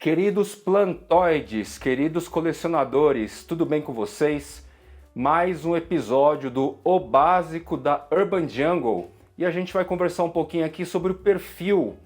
Queridos plantoides, queridos colecionadores, tudo bem com vocês? Mais um episódio do O Básico da Urban Jungle e a gente vai conversar um pouquinho aqui sobre o perfil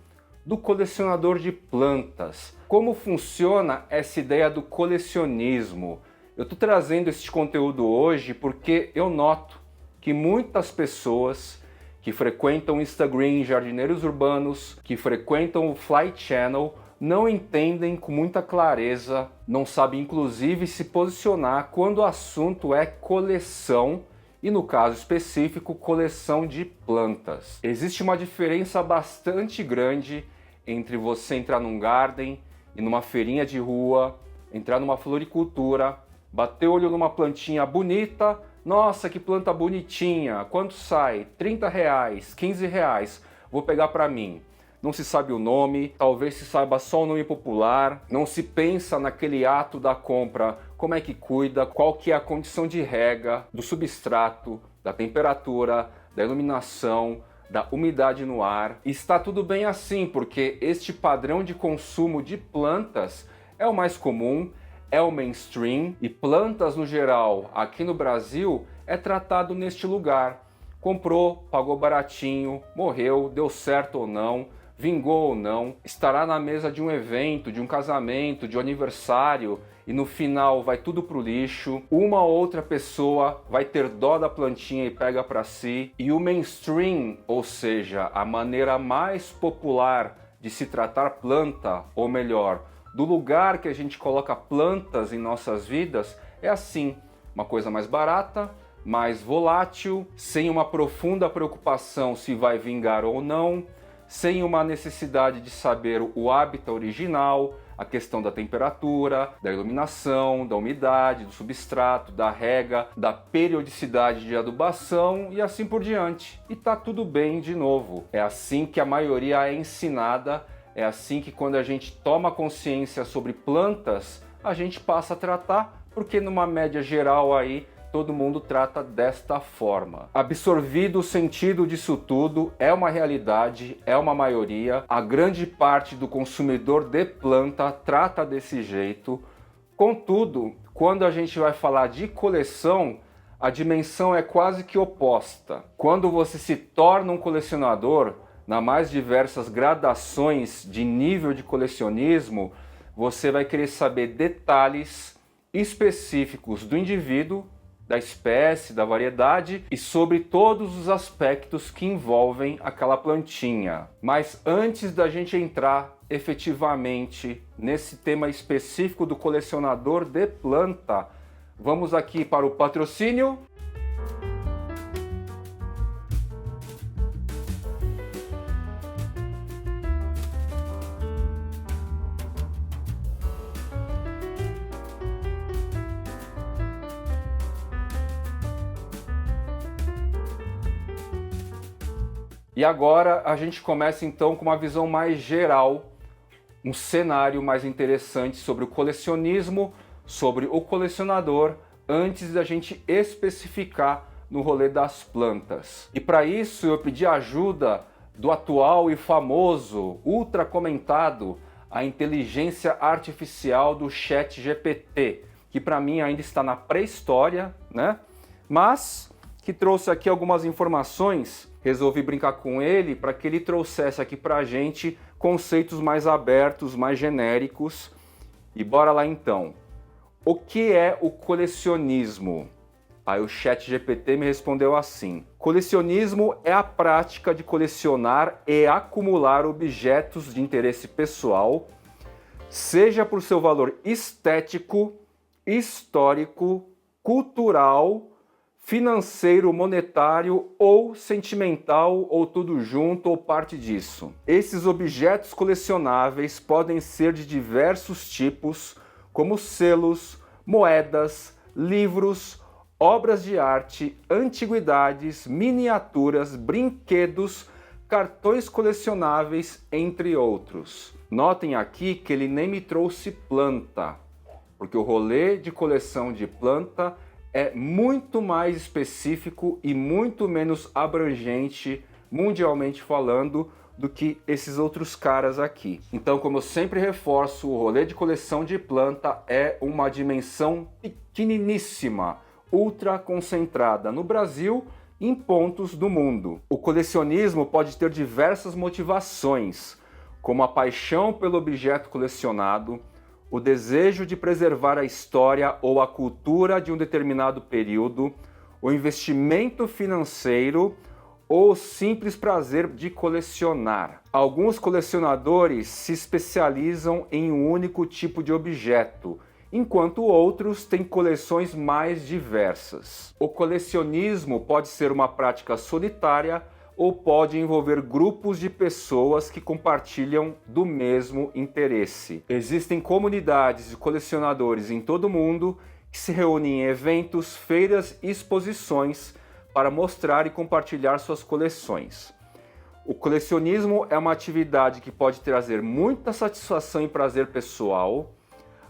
do colecionador de plantas. Como funciona essa ideia do colecionismo? Eu estou trazendo esse conteúdo hoje porque eu noto que muitas pessoas que frequentam o Instagram Jardineiros Urbanos, que frequentam o Fly Channel, não entendem com muita clareza, não sabem inclusive se posicionar quando o assunto é coleção e, no caso específico, coleção de plantas. Existe uma diferença bastante grande entre você entrar num garden e numa feirinha de rua, entrar numa floricultura, bater o olho numa plantinha bonita. Nossa, que planta bonitinha, quanto sai? R$30, R$15, vou pegar para mim. Não se sabe o nome, talvez se saiba só o nome popular, não se pensa naquele ato da compra, como é que cuida, qual que é a condição de rega, do substrato, da temperatura, da iluminação, da umidade no ar. E está tudo bem assim, porque este padrão de consumo de plantas é o mais comum, é o mainstream, e plantas no geral aqui no Brasil é tratado neste lugar. Comprou, pagou baratinho, morreu, deu certo ou não, vingou ou não, estará na mesa de um evento, de um casamento, de um aniversário e no final vai tudo pro lixo. Uma ou outra pessoa vai ter dó da plantinha e pega para si. E o mainstream, ou seja, a maneira mais popular de se tratar planta, ou melhor, do lugar que a gente coloca plantas em nossas vidas, é assim, uma coisa mais barata, mais volátil, sem uma profunda preocupação se vai vingar ou não, sem uma necessidade de saber o hábitat original, a questão da temperatura, da iluminação, da umidade, do substrato, da rega, da periodicidade de adubação e assim por diante. E tá tudo bem de novo. É assim que a maioria é ensinada. É assim que quando a gente toma consciência sobre plantas, a gente passa a tratar, porque numa média geral aí, todo mundo trata desta forma. Absorvido o sentido disso tudo, é uma realidade, é uma maioria. A grande parte do consumidor de planta trata desse jeito. Contudo, quando a gente vai falar de coleção, a dimensão é quase que oposta. Quando você se torna um colecionador, nas mais diversas gradações de nível de colecionismo, você vai querer saber detalhes específicos do indivíduo, da espécie, da variedade e sobre todos os aspectos que envolvem aquela plantinha. Mas antes da gente entrar efetivamente nesse tema específico do colecionador de planta, vamos aqui para o patrocínio. E agora a gente começa então com uma visão mais geral, um cenário mais interessante sobre o colecionismo, sobre o colecionador, antes da gente especificar no rolê das plantas. E para isso eu pedi a ajuda do atual e famoso, ultra comentado, a inteligência artificial do ChatGPT, que para mim ainda está na pré-história, né? Mas que trouxe aqui algumas informações. Resolvi brincar com ele para que ele trouxesse aqui para a gente conceitos mais abertos, mais genéricos. E bora lá então. O que é o colecionismo? Aí o ChatGPT me respondeu assim: colecionismo é a prática de colecionar e acumular objetos de interesse pessoal, seja por seu valor estético, histórico, cultural, financeiro, monetário ou sentimental, ou tudo junto ou parte disso. Esses objetos colecionáveis podem ser de diversos tipos, como selos, moedas, livros, obras de arte, antiguidades, miniaturas, brinquedos, cartões colecionáveis, entre outros. Notem aqui que ele nem me trouxe planta, porque o rolê de coleção de planta é muito mais específico e muito menos abrangente, mundialmente falando, do que esses outros caras aqui. Então, como eu sempre reforço, o rolê de coleção de planta é uma dimensão pequeniníssima, ultra concentrada no Brasil e em pontos do mundo. O colecionismo pode ter diversas motivações, como a paixão pelo objeto colecionado, o desejo de preservar a história ou a cultura de um determinado período, o investimento financeiro ou o simples prazer de colecionar. Alguns colecionadores se especializam em um único tipo de objeto, enquanto outros têm coleções mais diversas. O colecionismo pode ser uma prática solitária ou pode envolver grupos de pessoas que compartilham do mesmo interesse. Existem comunidades de colecionadores em todo o mundo que se reúnem em eventos, feiras e exposições para mostrar e compartilhar suas coleções. O colecionismo é uma atividade que pode trazer muita satisfação e prazer pessoal,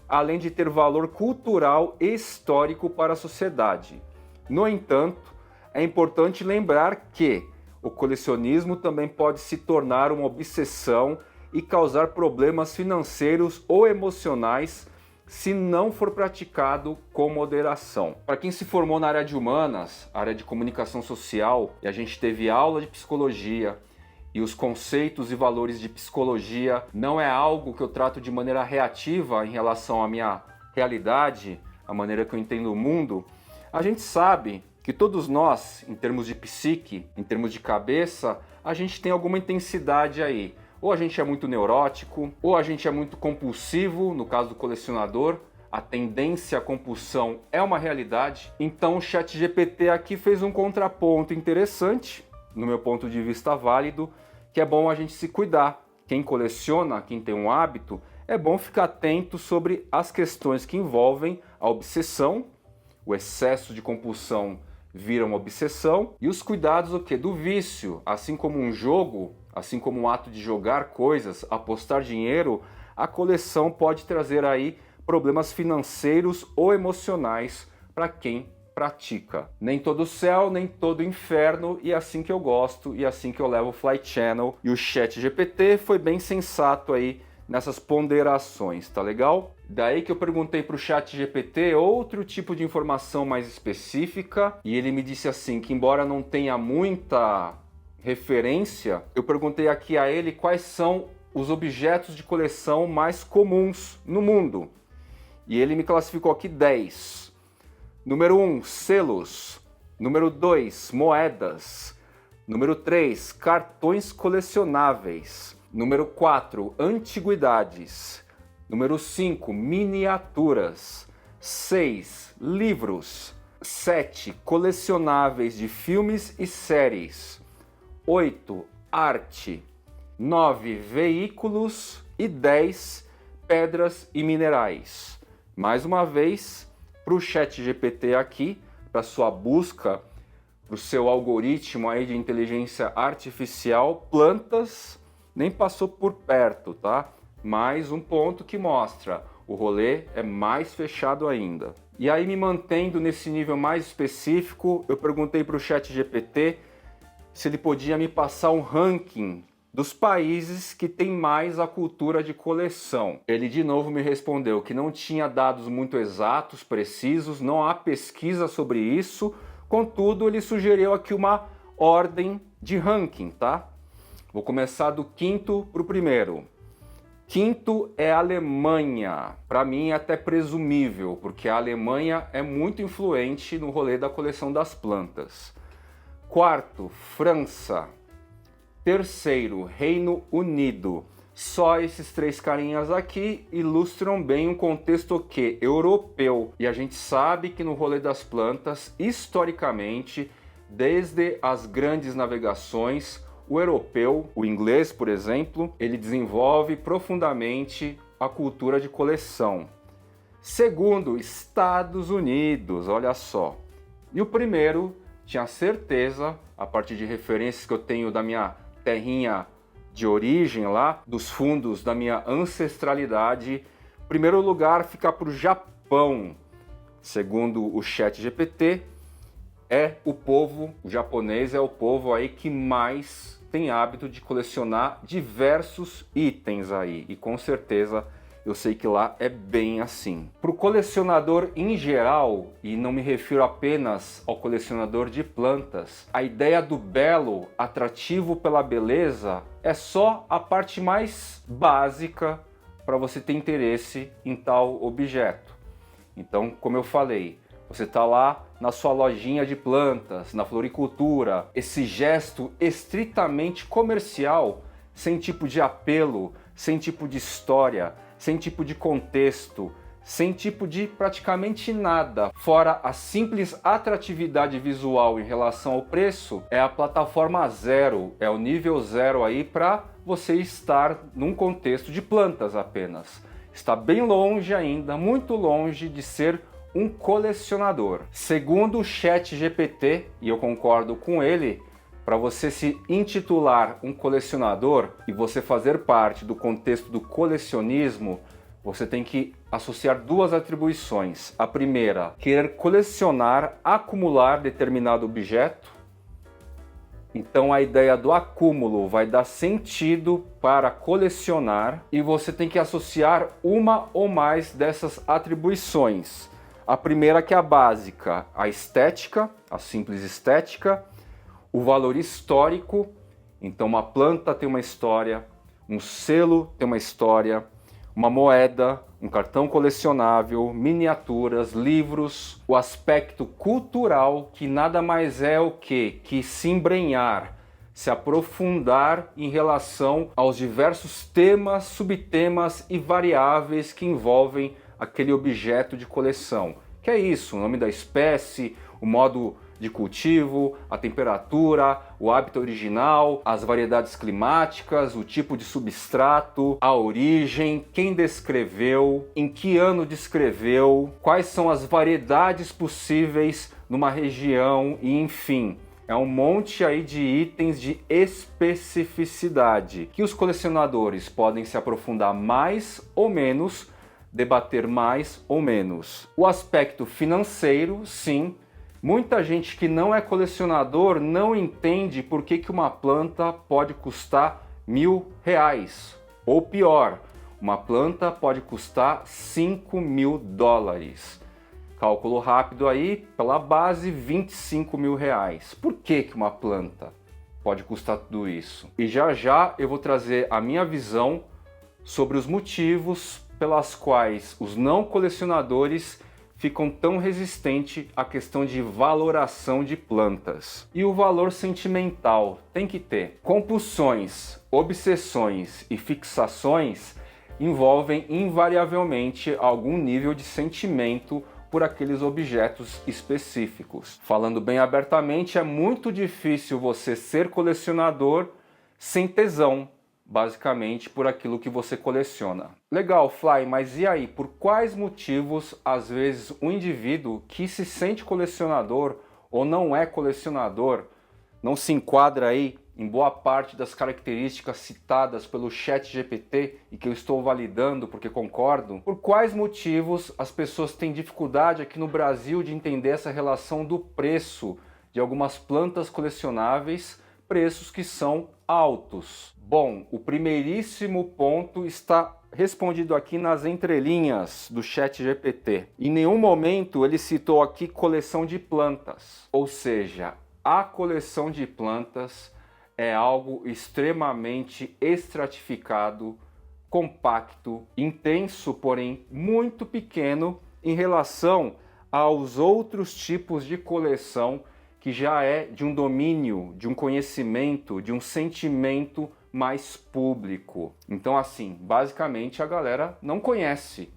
além de ter valor cultural e histórico para a sociedade. No entanto, é importante lembrar que o colecionismo também pode se tornar uma obsessão e causar problemas financeiros ou emocionais se não for praticado com moderação. Para quem se formou na área de humanas, área de comunicação social, e a gente teve aula de psicologia, e os conceitos e valores de psicologia não é algo que eu trato de maneira reativa em relação à minha realidade, a maneira que eu entendo o mundo, a gente sabe que todos nós, em termos de psique, em termos de cabeça, a gente tem alguma intensidade aí. Ou a gente é muito neurótico, ou a gente é muito compulsivo, no caso do colecionador, a tendência à compulsão é uma realidade. Então o ChatGPT aqui fez um contraponto interessante, no meu ponto de vista válido, que é bom a gente se cuidar. Quem coleciona, quem tem um hábito, é bom ficar atento sobre as questões que envolvem a obsessão, o excesso de compulsão vira uma obsessão, e os cuidados do vício, assim como um jogo, assim como um ato de jogar coisas, apostar dinheiro, a coleção pode trazer aí problemas financeiros ou emocionais para quem pratica. Nem todo céu, nem todo inferno, e é assim que eu gosto, e é assim que eu levo o Fly Channel. E o ChatGPT foi bem sensato aí nessas ponderações, tá legal? Daí que eu perguntei para o ChatGPT outro tipo de informação mais específica, e ele me disse assim, que embora não tenha muita referência, eu perguntei aqui a ele quais são os objetos de coleção mais comuns no mundo. E ele me classificou aqui 10. Número 1, selos. Número 2, moedas. Número 3, cartões colecionáveis. Número 4, antiguidades. Número 5, miniaturas. 6, livros. 7, colecionáveis de filmes e séries. 8, arte. 9, veículos. E 10, pedras e minerais. Mais uma vez, para o ChatGPT aqui, para sua busca, para o seu algoritmo aí de inteligência artificial, plantas nem passou por perto, tá? Mais um ponto que mostra, o rolê é mais fechado ainda. E aí, me mantendo nesse nível mais específico, eu perguntei para o ChatGPT se ele podia me passar um ranking dos países que têm mais a cultura de coleção. Ele de novo me respondeu que não tinha dados muito exatos, precisos, não há pesquisa sobre isso, contudo ele sugeriu aqui uma ordem de ranking, tá? Vou começar do quinto para o primeiro. Quinto é a Alemanha. Para mim é até presumível, porque a Alemanha é muito influente no rolê da coleção das plantas. Quarto, França. Terceiro, Reino Unido. Só esses três carinhas aqui ilustram bem um contexto que europeu. E a gente sabe que no rolê das plantas, historicamente, desde as grandes navegações, o europeu, o inglês, por exemplo, ele desenvolve profundamente a cultura de coleção. Segundo, Estados Unidos, olha só. E o primeiro, tinha certeza, a partir de referências que eu tenho da minha terrinha de origem lá, dos fundos da minha ancestralidade, primeiro lugar fica para o Japão. Segundo o ChatGPT, o japonês é o povo aí que mais tem hábito de colecionar diversos itens aí, e com certeza eu sei que lá é bem assim. Para o colecionador em geral, e não me refiro apenas ao colecionador de plantas, a ideia do belo, atrativo pela beleza, é só a parte mais básica para você ter interesse em tal objeto. Então, como eu falei, você está lá na sua lojinha de plantas, na floricultura, esse gesto estritamente comercial, sem tipo de apelo, sem tipo de história, sem tipo de contexto, sem tipo de praticamente nada, fora a simples atratividade visual em relação ao preço, é a plataforma zero, é o nível zero aí para você estar num contexto de plantas apenas. Está bem longe ainda, muito longe de ser um colecionador. Segundo o ChatGPT, e eu concordo com ele, para você se intitular um colecionador e você fazer parte do contexto do colecionismo, você tem que associar duas atribuições. A primeira, querer colecionar, acumular determinado objeto. Então a ideia do acúmulo vai dar sentido para colecionar e você tem que associar uma ou mais dessas atribuições. A primeira, que é a básica, a estética, a simples estética, o valor histórico. Então uma planta tem uma história, um selo tem uma história, uma moeda, um cartão colecionável, miniaturas, livros, o aspecto cultural, que nada mais é o que se embrenhar, se aprofundar em relação aos diversos temas, subtemas e variáveis que envolvem aquele objeto de coleção. Que é isso, o nome da espécie, o modo de cultivo, a temperatura, o hábito original, as variedades climáticas, o tipo de substrato, a origem, quem descreveu, em que ano descreveu, quais são as variedades possíveis numa região e enfim. É um monte aí de itens de especificidade que os colecionadores podem se aprofundar mais ou menos, debater mais ou menos. O aspecto financeiro, sim. Muita gente que não é colecionador não entende por que uma planta pode custar R$1.000. Ou pior, uma planta pode custar $5.000. Cálculo rápido aí, pela base, R$25.000. Por que uma planta pode custar tudo isso? E já já eu vou trazer a minha visão sobre os motivos pelas quais os não colecionadores ficam tão resistentes à questão de valoração de plantas. E o valor sentimental tem que ter. Compulsões, obsessões e fixações envolvem invariavelmente algum nível de sentimento por aqueles objetos específicos. Falando bem abertamente, é muito difícil você ser colecionador sem tesão, basicamente por aquilo que você coleciona. Legal, Fly, mas e aí? Por quais motivos, às vezes, um indivíduo que se sente colecionador ou não é colecionador, não se enquadra aí em boa parte das características citadas pelo ChatGPT e que eu estou validando porque concordo? Por quais motivos as pessoas têm dificuldade aqui no Brasil de entender essa relação do preço de algumas plantas colecionáveis, preços que são altos? Bom, o primeiríssimo ponto está respondido aqui nas entrelinhas do ChatGPT. Em nenhum momento ele citou aqui coleção de plantas. Ou seja, a coleção de plantas é algo extremamente estratificado, compacto, intenso, porém muito pequeno em relação aos outros tipos de coleção que já é de um domínio, de um conhecimento, de um sentimento mais público. Então, assim, basicamente a galera não conhece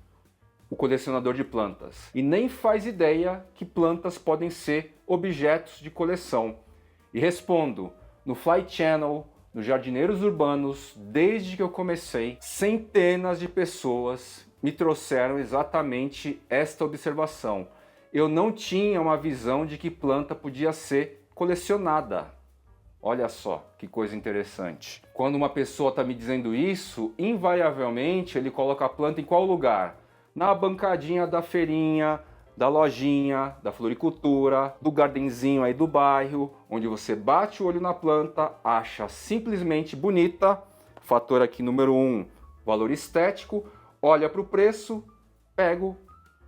o colecionador de plantas e nem faz ideia que plantas podem ser objetos de coleção. E respondo, no Fly Channel, nos Jardineiros Urbanos, desde que eu comecei, centenas de pessoas me trouxeram exatamente esta observação. Eu não tinha uma visão de que planta podia ser colecionada. Olha só que coisa interessante. Quando uma pessoa está me dizendo isso, invariavelmente ele coloca a planta em qual lugar? Na bancadinha da feirinha, da lojinha, da floricultura, do gardenzinho aí do bairro, onde você bate o olho na planta, acha simplesmente bonita, fator aqui número 1, valor estético, olha para o preço, pego,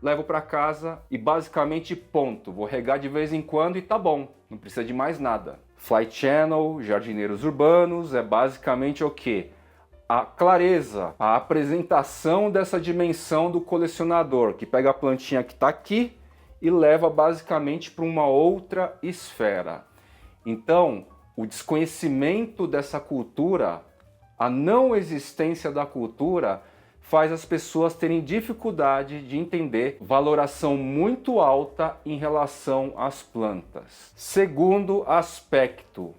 levo para casa e basicamente ponto. Vou regar de vez em quando e tá bom, não precisa de mais nada. Fly Channel, jardineiros urbanos, é basicamente o quê? A clareza, a apresentação dessa dimensão do colecionador, que pega a plantinha que está aqui e leva basicamente para uma outra esfera. Então, o desconhecimento dessa cultura, a não existência da cultura, faz as pessoas terem dificuldade de entender valoração muito alta em relação às plantas. Segundo aspecto,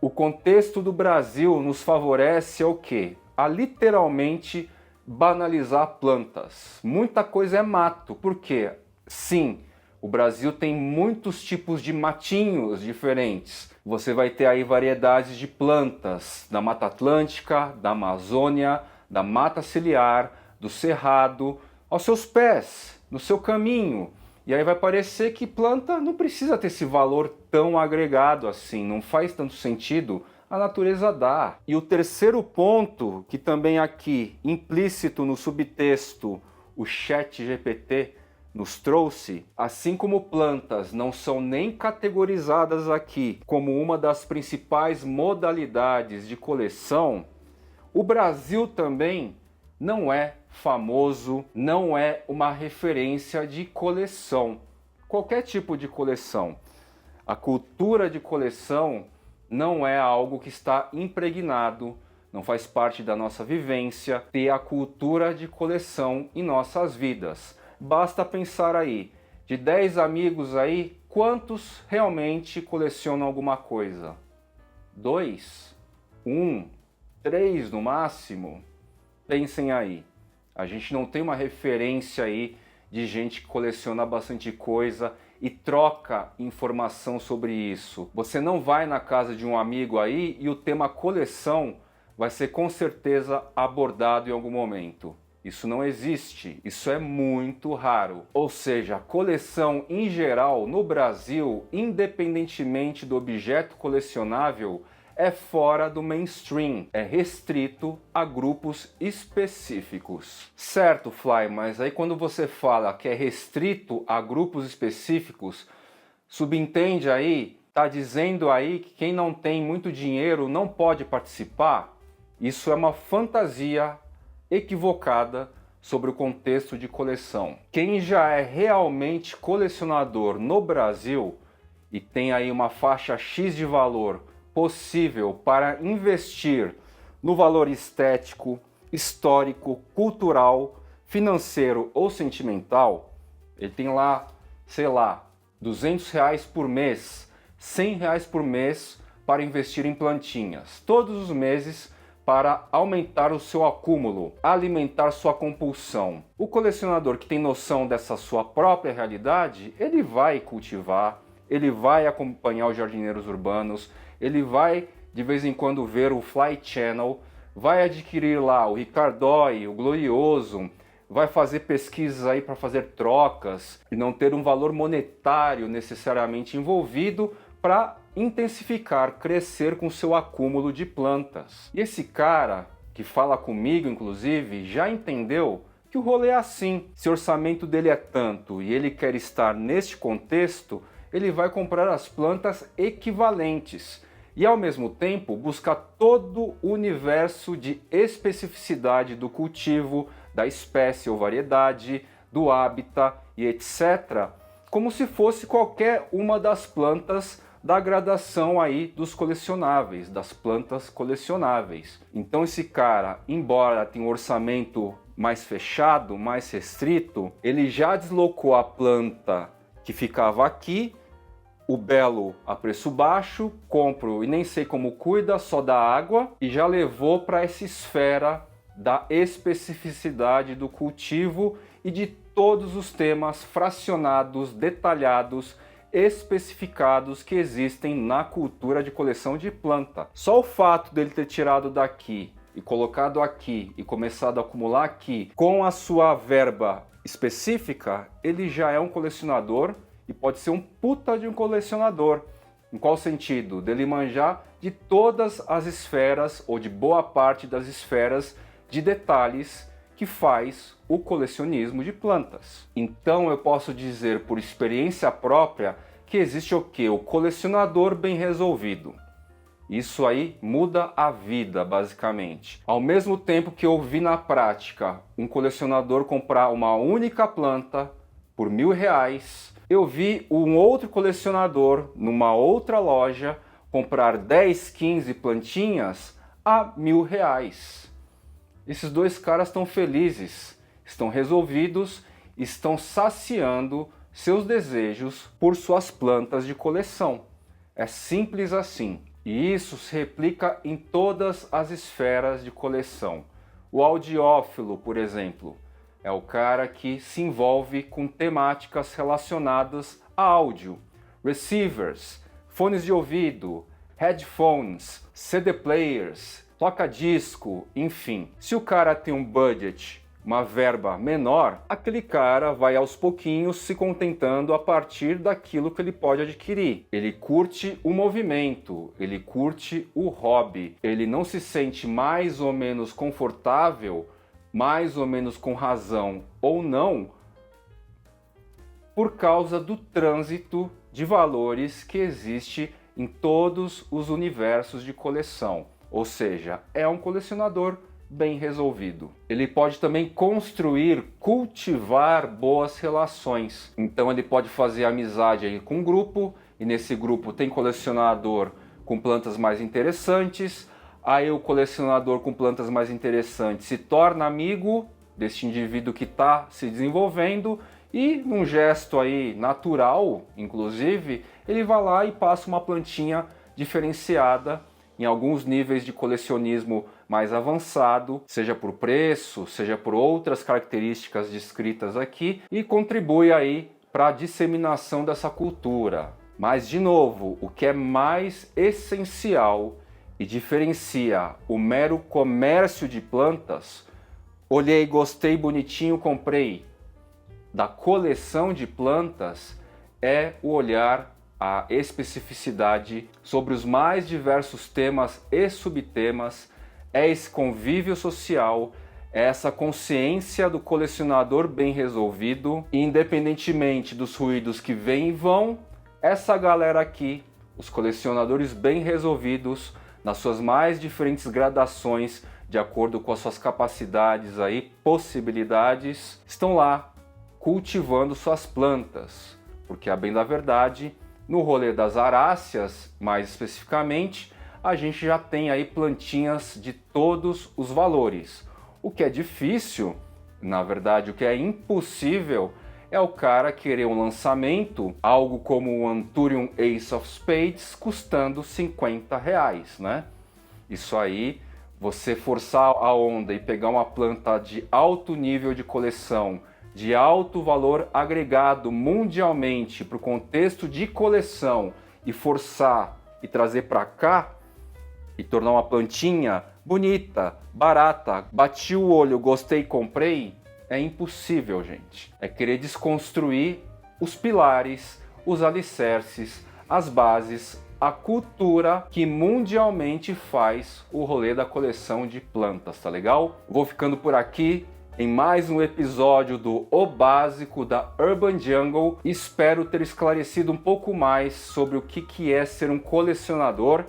o contexto do Brasil nos favorece o quê? A literalmente banalizar plantas. Muita coisa é mato. Por quê? Sim, o Brasil tem muitos tipos de matinhos diferentes. Você vai ter aí variedades de plantas da Mata Atlântica, da Amazônia, da Mata Ciliar, do Cerrado, aos seus pés, no seu caminho. E aí vai parecer que planta não precisa ter esse valor tão agregado assim, não faz tanto sentido, a natureza dá. E o terceiro ponto, que também aqui, implícito no subtexto, o ChatGPT nos trouxe, assim como plantas não são nem categorizadas aqui como uma das principais modalidades de coleção, o Brasil também não é famoso, não é uma referência de coleção. Qualquer tipo de coleção. A cultura de coleção não é algo que está impregnado, não faz parte da nossa vivência ter a cultura de coleção em nossas vidas. Basta pensar aí, de 10 amigos aí, quantos realmente colecionam alguma coisa? 2? 1? 3 no máximo? Pensem aí. A gente não tem uma referência aí de gente que coleciona bastante coisa e troca informação sobre isso. Você não vai na casa de um amigo aí e o tema coleção vai ser com certeza abordado em algum momento. Isso não existe, isso é muito raro. Ou seja, a coleção em geral no Brasil, independentemente do objeto colecionável, é fora do mainstream, é restrito a grupos específicos. Certo, Fly, mas aí quando você fala que é restrito a grupos específicos, subentende aí, tá dizendo aí que quem não tem muito dinheiro não pode participar? Isso é uma fantasia equivocada sobre o contexto de coleção. Quem já é realmente colecionador no Brasil e tem aí uma faixa X de valor possível para investir no valor estético, histórico, cultural, financeiro ou sentimental, ele tem lá, sei lá, R$200 por mês, R$100 por mês para investir em plantinhas, todos os meses para aumentar o seu acúmulo, alimentar sua compulsão. O colecionador que tem noção dessa sua própria realidade, ele vai cultivar, ele vai acompanhar os jardineiros urbanos, ele vai de vez em quando ver o Fly Channel, vai adquirir lá o Ricardói, o Glorioso, vai fazer pesquisas aí para fazer trocas e não ter um valor monetário necessariamente envolvido para intensificar, crescer com seu acúmulo de plantas. E esse cara que fala comigo, inclusive, já entendeu que o rolê é assim. Se o orçamento dele é tanto e ele quer estar neste contexto, ele vai comprar as plantas equivalentes e ao mesmo tempo buscar todo o universo de especificidade do cultivo, da espécie ou variedade, do hábitat e etc., como se fosse qualquer uma das plantas da gradação aí dos colecionáveis, das plantas colecionáveis. Então esse cara, embora tenha um orçamento mais fechado, mais restrito, ele já deslocou a planta que ficava aqui, o belo a preço baixo, compro e nem sei como cuida, só dá água, e já levou para essa esfera da especificidade do cultivo e de todos os temas fracionados, detalhados, especificados que existem na cultura de coleção de planta. Só o fato dele ter tirado daqui e colocado aqui e começado a acumular aqui com a sua verba específica, ele já é um colecionador e pode ser um puta de um colecionador. Em qual sentido? Dele manjar de todas as esferas, ou de boa parte das esferas de detalhes que faz o colecionismo de plantas. Então eu posso dizer por experiência própria que existe o quê? O colecionador bem resolvido. Isso aí muda a vida, basicamente. Ao mesmo tempo que eu vi na prática um colecionador comprar uma única planta por R$1.000, eu vi um outro colecionador numa outra loja comprar 10, 15 plantinhas a R$1.000. Esses dois caras estão felizes, estão resolvidos, estão saciando seus desejos por suas plantas de coleção. É simples assim. E isso se replica em todas as esferas de coleção. O audiófilo, por exemplo, é o cara que se envolve com temáticas relacionadas a áudio. Receivers, fones de ouvido, headphones, CD players, toca-disco, enfim. Se o cara tem um budget, uma verba menor, aquele cara vai aos pouquinhos se contentando a partir daquilo que ele pode adquirir. Ele curte o movimento, ele curte o hobby, ele não se sente mais ou menos confortável, mais ou menos com razão ou não, por causa do trânsito de valores que existe em todos os universos de coleção. Ou seja, é um colecionador bem resolvido. Ele pode também construir, cultivar boas relações. Então ele pode fazer amizade aí com um grupo, e nesse grupo tem colecionador com plantas mais interessantes. Aí o colecionador com plantas mais interessantes se torna amigo desse indivíduo que está se desenvolvendo e, num gesto aí natural, inclusive, ele vai lá e passa uma plantinha diferenciada em alguns níveis de colecionismo mais avançado, seja por preço, seja por outras características descritas aqui, e contribui aí para a disseminação dessa cultura. Mas, de novo, o que é mais essencial e diferencia o mero comércio de plantas, olhei, gostei, bonitinho, comprei, da coleção de plantas, é o olhar a especificidade sobre os mais diversos temas e subtemas, é esse convívio social, é essa consciência do colecionador bem resolvido, e independentemente dos ruídos que vêm e vão, essa galera aqui, os colecionadores bem resolvidos, nas suas mais diferentes gradações, de acordo com as suas capacidades aí, possibilidades, estão lá cultivando suas plantas, porque a bem da verdade, no rolê das aráceas, mais especificamente, a gente já tem aí plantinhas de todos os valores. O que é difícil, na verdade, o que é impossível, é o cara querer um lançamento, algo como o Anthurium Ace of Spades, custando R$50, né? Isso aí, você forçar a onda e pegar uma planta de alto nível de coleção, de alto valor agregado mundialmente para o contexto de coleção e forçar e trazer para cá e tornar uma plantinha bonita, barata, bati o olho, gostei, comprei, é impossível, gente. É querer desconstruir os pilares, os alicerces, as bases, a cultura que mundialmente faz o rolê da coleção de plantas, tá legal? Vou ficando por aqui em mais um episódio do O Básico da Urban Jungle. Espero ter esclarecido um pouco mais sobre o que é ser um colecionador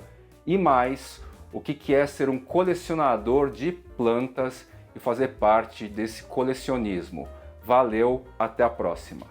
e mais o que é ser um colecionador de plantas e fazer parte desse colecionismo. Valeu, até a próxima!